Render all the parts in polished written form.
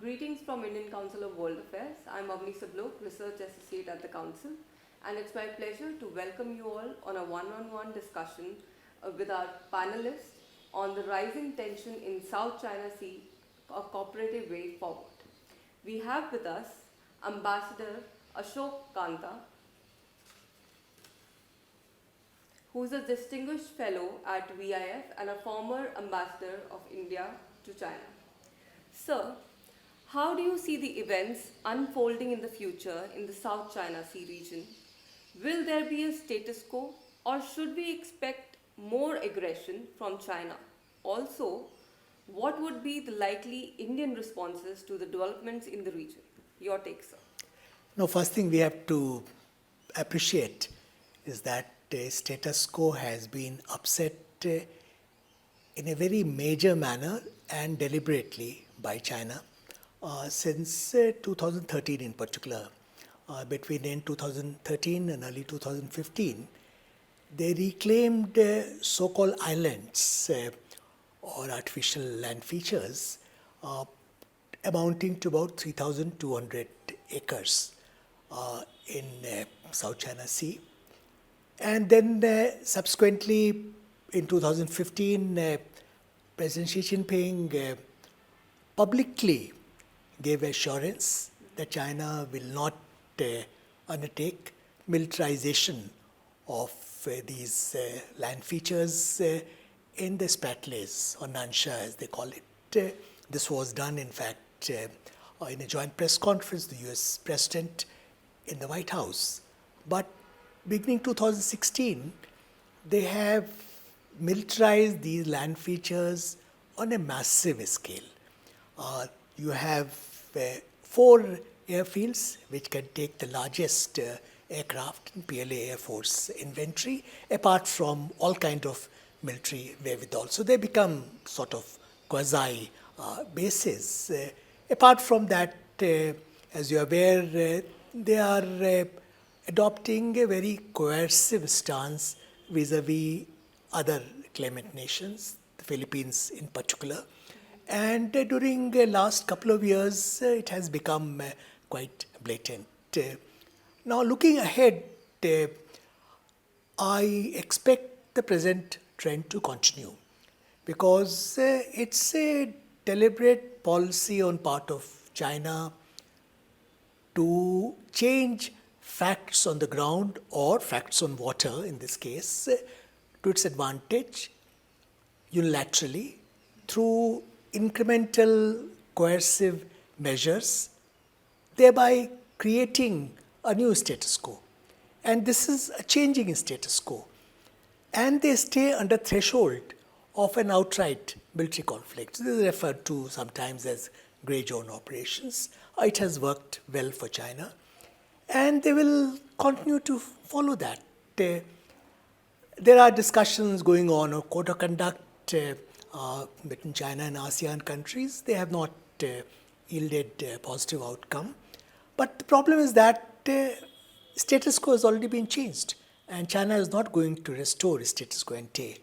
Greetings from Indian Council of World Affairs. I'm Avni Sablok, Research Associate at the Council, and it's my pleasure to welcome you all on a one-on-one discussion with our panelists on the rising tension in South China Sea, a cooperative way forward. We have with us Ambassador Ashok Kantha, who is a distinguished fellow at VIF and a former ambassador of India to China. Sir, how do you see the events unfolding in the future in the South China Sea region? Will there be a status quo, or should we expect more aggression from China? Also, what would be the likely Indian responses to the developments in the region? Your take, sir. No, first thing we have to appreciate is that the status quo has been upset in a very major manner and deliberately by China since 2013 in particular. Between end 2013 and early 2015, they reclaimed so-called islands or artificial land features amounting to about 3,200 acres in South China Sea. And then subsequently in 2015, President Xi Jinping publicly gave assurance that China will not undertake militarization of these land features in the Spratlys or Nansha as they call it. This was done in fact in a joint press conference, the US President in the White House. But beginning 2016, they have militarized these land features on a massive scale. You have 4 airfields which can take the largest aircraft in PLA Air Force inventory, apart from all kind of military wherewithal. So they become sort of quasi bases. Apart from that, as you are aware, they are adopting a very coercive stance vis-a-vis other claimant nations, the Philippines in particular. And during the last couple of years, it has become quite blatant. Now, looking ahead, I expect the present trend to continue because it's a deliberate policy on part of China to change facts on the ground or facts on water in this case to its advantage unilaterally through incremental coercive measures, thereby creating a new status quo. And this is a changing status quo. And they stay under threshold of an outright military conflict. This is referred to sometimes as grey zone operations. It has worked well for China. And they will continue to follow that. There are discussions going on of code of conduct between China and ASEAN countries. They have not yielded a positive outcome. But the problem is that status quo has already been changed, and China is not going to restore status quo ante.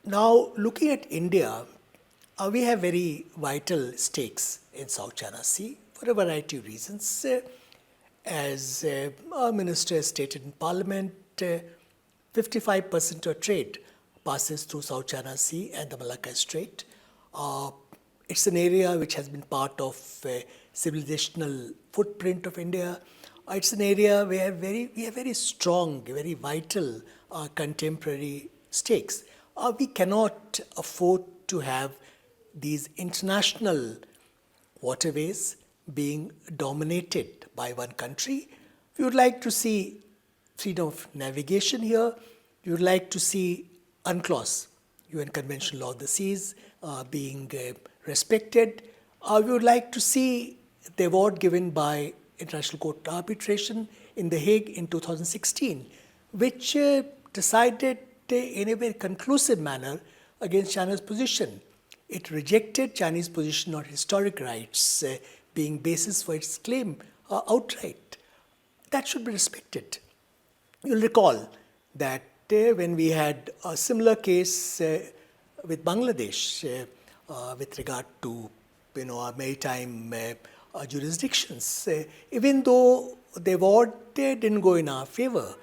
Now, looking at India, we have very vital stakes in South China Sea for a variety of reasons. As our minister has stated in Parliament, 55% of trade passes through South China Sea and the Malacca Strait. It's an area which has been part of civilizational footprint of India. It's an area where we have very strong, very vital contemporary stakes. We cannot afford to have these international waterways being dominated by one country. We would like to see freedom of navigation here. We would like to see UNCLOS, UN Convention Law of the Seas, being respected. We would like to see the award given by International Court of Arbitration in The Hague in 2016, which decided in a very conclusive manner against China's position. It rejected Chinese position on historic rights being basis for its claim outright. That should be respected. You'll recall that when we had a similar case with Bangladesh with regard to our maritime jurisdictions. Even though the award didn't go in our favor,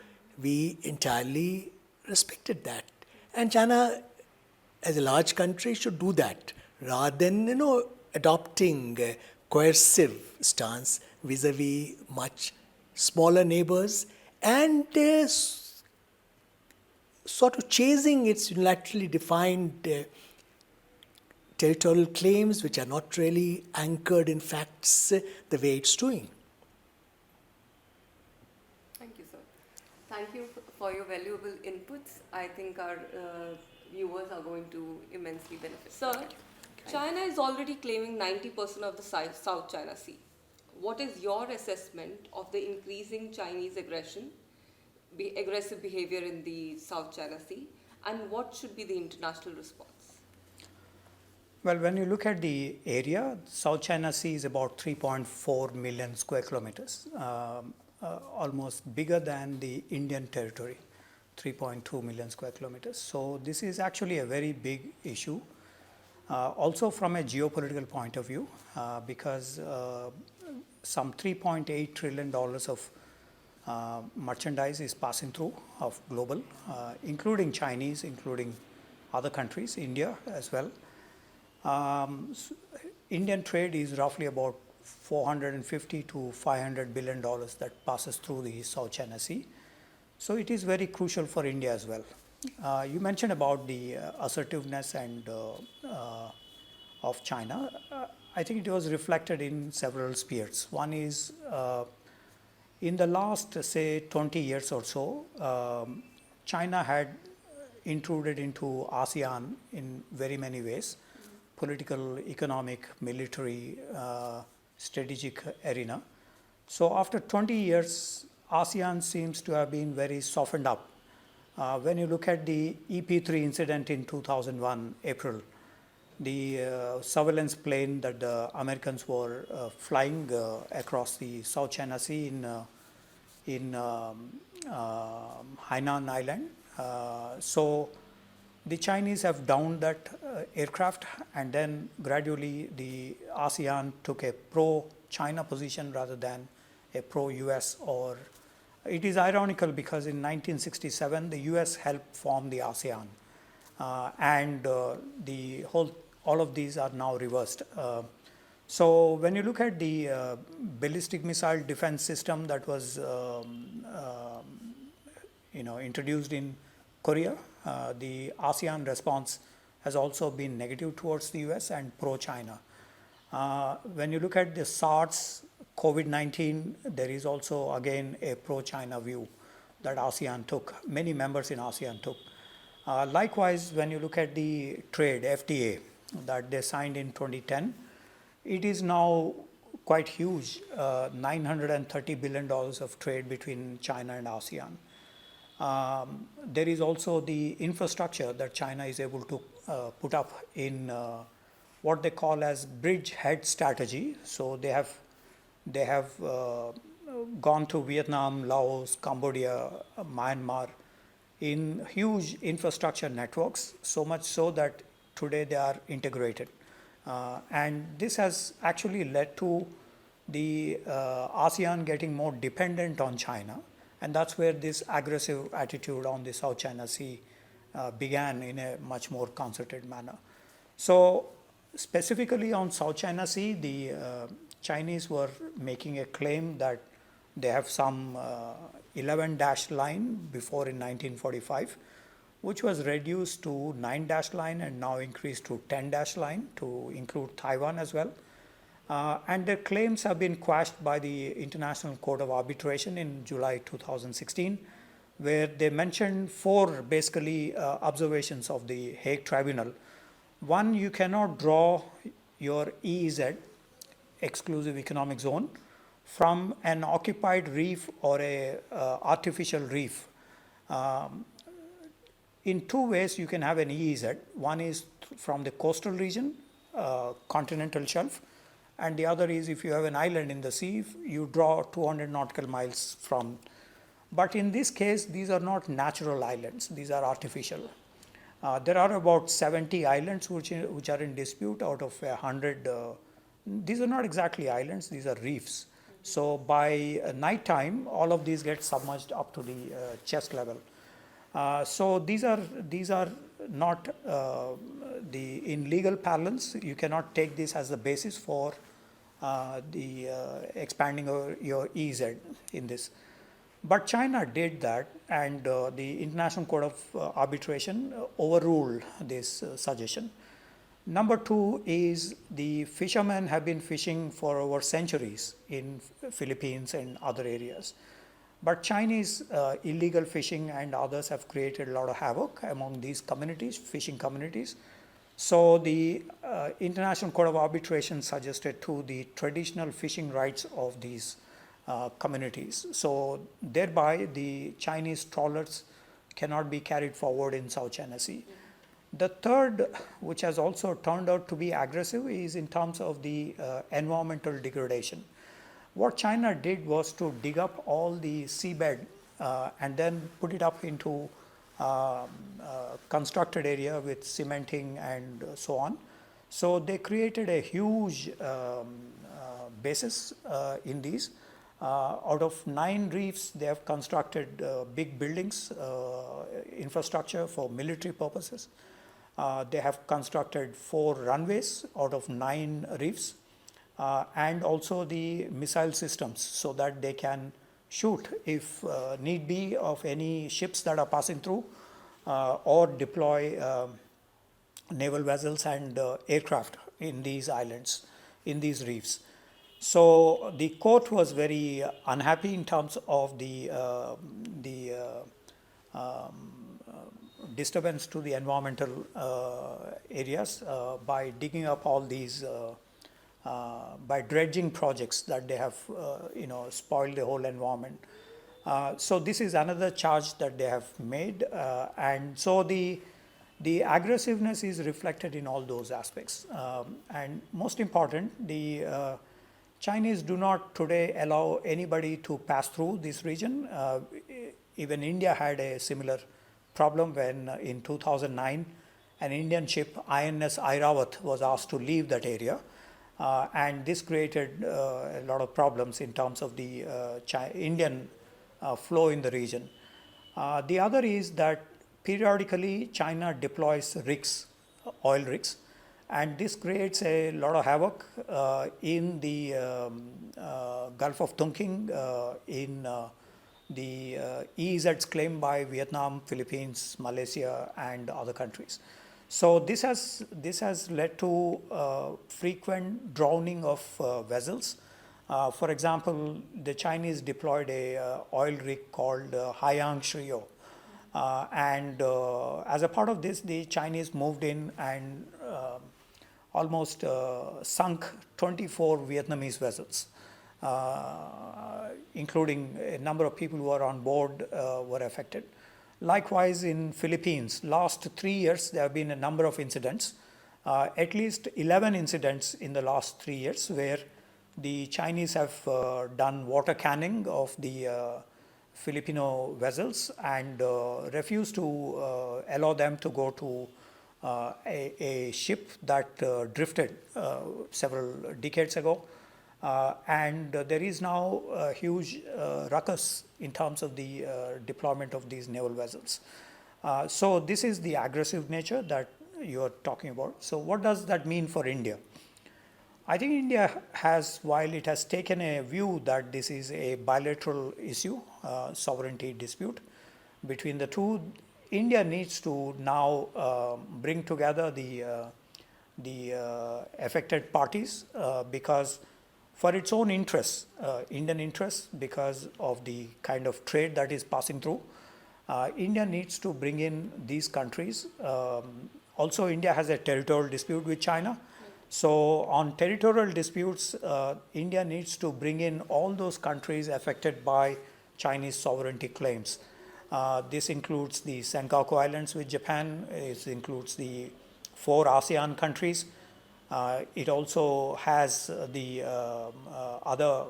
we entirely respected that. And China, as a large country, should do that rather than adopting a coercive stance vis-a-vis much smaller neighbors and sort of chasing its unilaterally defined territorial claims which are not really anchored in facts the way it's doing. Thank you, sir. Thank you for your valuable inputs. I think our viewers are going to immensely benefit. Sir, China is already claiming 90% of the South China Sea. What is your assessment of the increasing Chinese aggressive behavior in the South China Sea, and what should be the international response? Well, when you look at the area, South China Sea is about 3.4 million square kilometers, almost bigger than the Indian territory, 3.2 million square kilometers. So this is actually a very big issue. Also from a geopolitical point of view, because some $3.8 trillion of merchandise is passing through of global, including Chinese, including other countries, India as well. Indian trade is roughly about $450 to $500 billion that passes through the South China Sea. So it is very crucial for India as well. You mentioned about the assertiveness and of China. I think it was reflected in several spheres. One is in the last, say, 20 years or so, China had intruded into ASEAN in very many ways, political, economic, military, strategic arena. So after 20 years, ASEAN seems to have been very softened up. When you look at the EP3 incident in 2001, April, the surveillance plane that the Americans were flying across the South China Sea in Hainan Island. So the Chinese have downed that aircraft, and then gradually the ASEAN took a pro-China position rather than a pro-US. Or it is ironical because in 1967 the US helped form the ASEAN, and all of these are now reversed. So when you look at the ballistic missile defense system that was introduced in Korea, the ASEAN response has also been negative towards the US and pro-China. When you look at the SARS, COVID-19, there is also again a pro-China view that ASEAN took, many members in ASEAN took. Likewise, when you look at the trade, FTA, that they signed in 2010, it is now quite huge, $930 billion of trade between China and ASEAN. There is also the infrastructure that China is able to put up in what they call as bridgehead strategy. So they have gone to Vietnam, Laos, Cambodia, Myanmar in huge infrastructure networks, so much so that today they are integrated. And this has actually led to the ASEAN getting more dependent on China. And that's where this aggressive attitude on the South China Sea began in a much more concerted manner. So specifically on South China Sea, the Chinese were making a claim that they have some 11-dash line before in 1945, which was reduced to 9-dash line and now increased to 10-dash line to include Taiwan as well. And their claims have been quashed by the International Court of Arbitration in July 2016, where they mentioned four basically observations of the Hague Tribunal. One, you cannot draw your EEZ, exclusive economic zone, from an occupied reef or a artificial reef. In two ways you can have an EEZ. One is from the coastal region, continental shelf, and the other is if you have an island in the sea, you draw 200 nautical miles from. But in this case, these are not natural islands, these are artificial. There are about 70 islands which are in dispute out of 100 these are not exactly islands, these are reefs. So by night time, all of these get submerged up to the chest level. So these are not in legal parlance. You cannot take this as the basis for expanding your EZ in this. But China did that, and the International Court of Arbitration overruled this suggestion. Number two is the fishermen have been fishing for over centuries in Philippines and other areas. But Chinese illegal fishing and others have created a lot of havoc among these communities, fishing communities. So the International Court of Arbitration suggested to the traditional fishing rights of these communities. So thereby the Chinese trawlers cannot be carried forward in South China Sea. The third, which has also turned out to be aggressive, is in terms of the environmental degradation. What China did was to dig up all the seabed and then put it up into constructed area with cementing and so on. So they created a huge basis in these. Out of 9 reefs, they have constructed big buildings, infrastructure for military purposes. They have constructed 4 runways out of 9 reefs, and also the missile systems so that they can shoot if need be of any ships that are passing through, or deploy naval vessels and aircraft in these islands, in these reefs. So the court was very unhappy in terms of the disturbance to the environmental areas by digging up all these, by dredging projects that they have, spoiled the whole environment. So this is another charge that they have made, and so the aggressiveness is reflected in all those aspects. And most important, the Chinese do not today allow anybody to pass through this region. Even India had a similar problem when in 2009 an Indian ship INS Airawat was asked to leave that area, and this created a lot of problems in terms of the Indian flow in the region. The other is that periodically China deploys rigs, oil rigs, and this creates a lot of havoc in the Gulf of Tonkin, in the EEZs claimed by Vietnam, Philippines, Malaysia, and other countries. So this has led to frequent drowning of vessels. For example, the Chinese deployed a oil rig called Haiyang Shrio, and as a part of this, the Chinese moved in and almost sunk 24 Vietnamese vessels, including a number of people who were on board were affected. Likewise, in Philippines, last 3 years, there have been a number of incidents, at least 11 incidents in the last 3 years, where the Chinese have done water canning of the Filipino vessels and refused to allow them to go to a ship that drifted several decades ago. And there is now a huge ruckus in terms of the deployment of these naval vessels. So this is the aggressive nature that you are talking about. So what does that mean for India? I think India has, while it has taken a view that this is a bilateral issue, sovereignty dispute between the two, India needs to now bring together the affected parties because for its own interests, Indian interests, because of the kind of trade that is passing through, India needs to bring in these countries. Also, India has a territorial dispute with China. So on territorial disputes, India needs to bring in all those countries affected by Chinese sovereignty claims. This includes the Senkaku Islands with Japan. It includes the 4 ASEAN countries. It also has the other,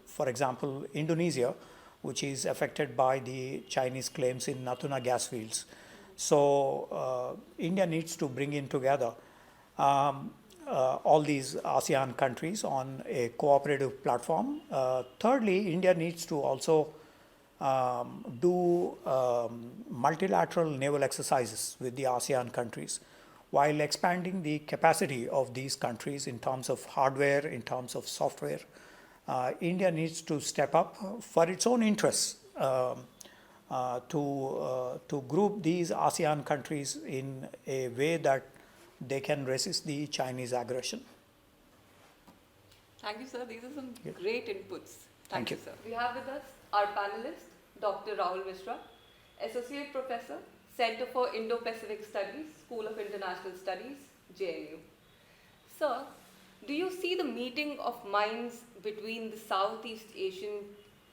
for example, Indonesia, which is affected by the Chinese claims in Natuna gas fields. So India needs to bring in together. all these ASEAN countries on a cooperative platform. Thirdly, India needs to also do multilateral naval exercises with the ASEAN countries while expanding the capacity of these countries in terms of hardware, in terms of software. India needs to step up for its own interests to group these ASEAN countries in a way that they can resist the Chinese aggression. Thank you, sir. These are some great inputs. Thank you. Sir. We have with us our panelist, Dr. Rahul Mishra, Associate Professor, Center for Indo-Pacific Studies, School of International Studies, JNU. Sir, do you see the meeting of minds between the Southeast Asian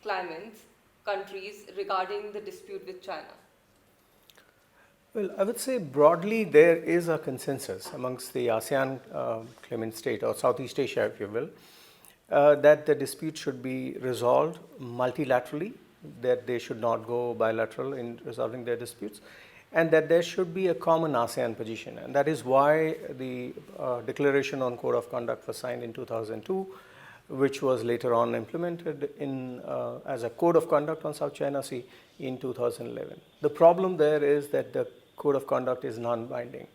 claimants countries regarding the dispute with China? Well, I would say broadly there is a consensus amongst the ASEAN claimant state or Southeast Asia, if you will, that the dispute should be resolved multilaterally, that they should not go bilateral in resolving their disputes, and that there should be a common ASEAN position. And that is why the Declaration on Code of Conduct was signed in 2002, which was later on implemented in as a Code of Conduct on South China Sea in 2011. The problem there is that the Code of Conduct is non-binding,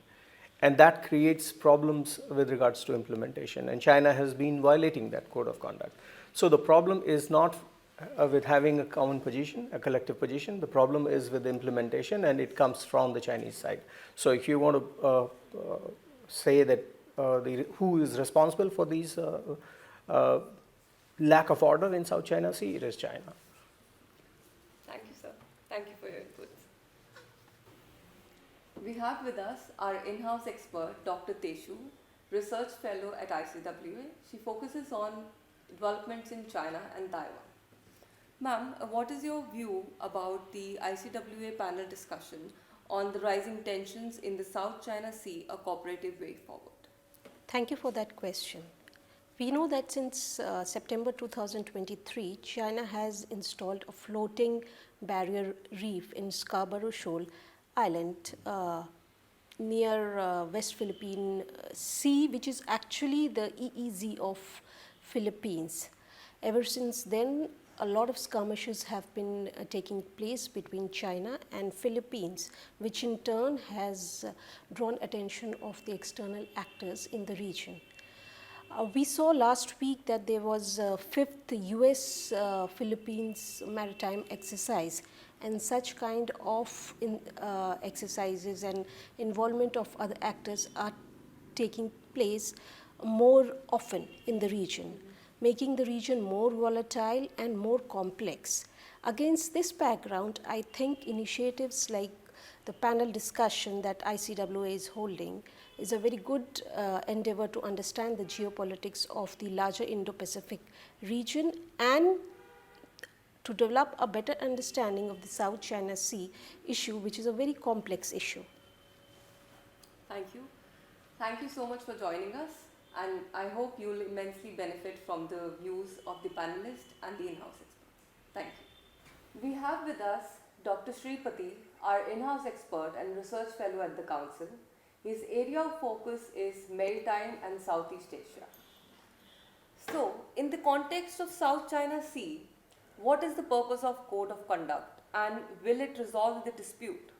and that creates problems with regards to implementation, and China has been violating that Code of Conduct. So the problem is not with having a common position, a collective position. The problem is with the implementation, and it comes from the Chinese side. So if you want to say that who is responsible for these lack of order in South China Sea, it is China. Thank you, sir. Thank you for your inputs. We have with us our in-house expert, Dr. Teshu, Research Fellow at ICWA. She focuses on developments in China and Taiwan. Ma'am, what is your view about the ICWA panel discussion on the rising tensions in the South China Sea, a cooperative way forward? Thank you for that question. We know that since September 2023, China has installed a floating barrier reef in Scarborough Shoal Island near West Philippine Sea, which is actually the EEZ of Philippines. Ever since then, a lot of skirmishes have been taking place between China and Philippines, which in turn has drawn attention of the external actors in the region. We saw last week that there was a fifth US-Philippines maritime exercise, and such kind of exercises and involvement of other actors are taking place more often in the region, making the region more volatile and more complex. Against this background, I think initiatives like the panel discussion that ICWA is holding is a very good endeavor to understand the geopolitics of the larger Indo-Pacific region and to develop a better understanding of the South China Sea issue, which is a very complex issue. Thank you. Thank you so much for joining us, and I hope you will immensely benefit from the views of the panelists and the in-house experts. Thank you. We have with us Dr. Sripathi, our in-house expert and research fellow at the Council. His area of focus is maritime and Southeast Asia. So, in the context of South China Sea, what is the purpose of Code of Conduct, and will it resolve the dispute?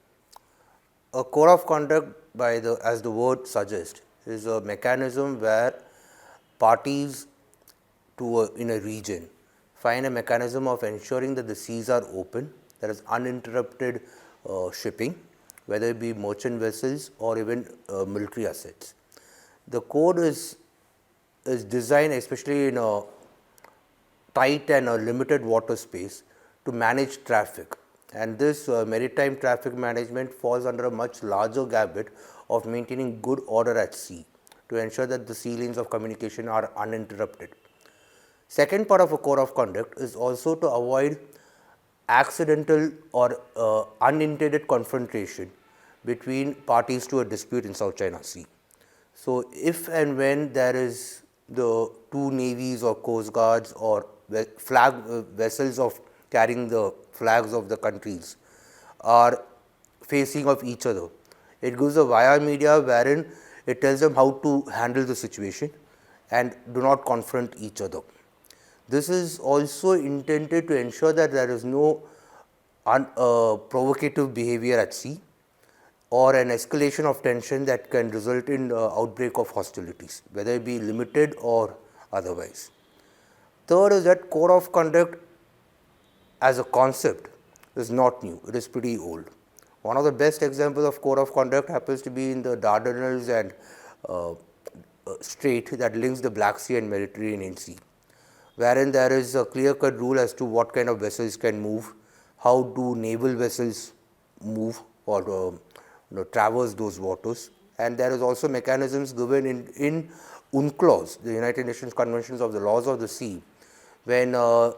A code of conduct, as the word suggests, is a mechanism where parties in a region find a mechanism of ensuring that the seas are open, there is uninterrupted shipping, whether it be merchant vessels or even military assets. The code is designed especially in a tight and a limited water space to manage traffic, and this maritime traffic management falls under a much larger gambit of maintaining good order at sea to ensure that the sea lanes of communication are uninterrupted. Second part of a code of conduct is also to avoid accidental or unintended confrontation between parties to a dispute in South China Sea. So, if and when there is the two navies or coast guards or flag vessels of carrying the flags of the countries are facing of each other, it gives a via media wherein it tells them how to handle the situation and do not confront each other. This is also intended to ensure that there is no provocative behavior at sea or an escalation of tension that can result in outbreak of hostilities, whether it be limited or otherwise. Third is that code of conduct as a concept is not new, it is pretty old. One of the best examples of code of conduct happens to be in the Dardanelles and strait that links the Black Sea and Mediterranean Sea, wherein there is a clear-cut rule as to what kind of vessels can move, how do naval vessels move or traverse those waters, and there is also mechanisms given in UNCLOS, the United Nations Conventions of the Laws of the Sea, when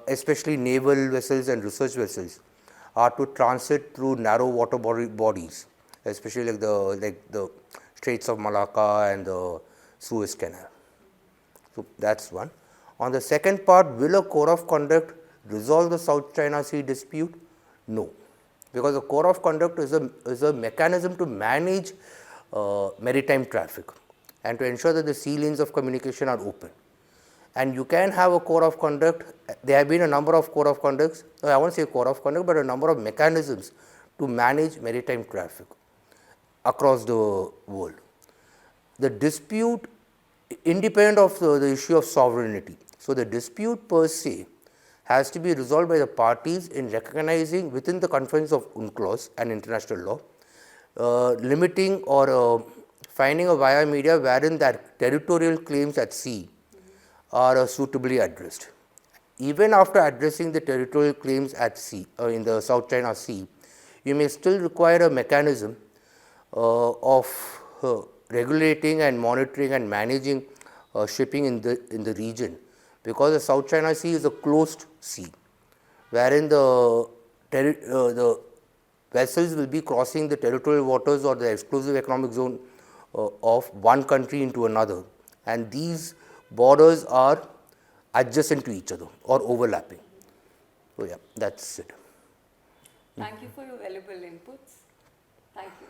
especially naval vessels and research vessels are to transit through narrow water bodies, especially like the Straits of Malacca and the Suez Canal. So that's one. On the second part, will a code of conduct resolve the South China Sea dispute? No, because the code of conduct is a mechanism to manage maritime traffic and to ensure that the sea lanes of communication are open. And you can have a code of conduct. There have been a number of code of conducts, I won't say code of conduct, but a number of mechanisms to manage maritime traffic across the world. The dispute, independent of the issue of sovereignty, so the dispute per se has to be resolved by the parties in recognizing within the confines of UNCLOS and international law, limiting or finding a via media wherein that territorial claims at sea are suitably addressed. Even after addressing the territorial claims at sea, in the South China Sea, you may still require a mechanism of regulating and monitoring and managing shipping in the region, because the South China Sea is a closed sea, wherein the vessels will be crossing the territorial waters or the exclusive economic zone of one country into another, and these borders are adjacent to each other or overlapping. So yeah, that's it. Thank you for your valuable inputs. Thank you.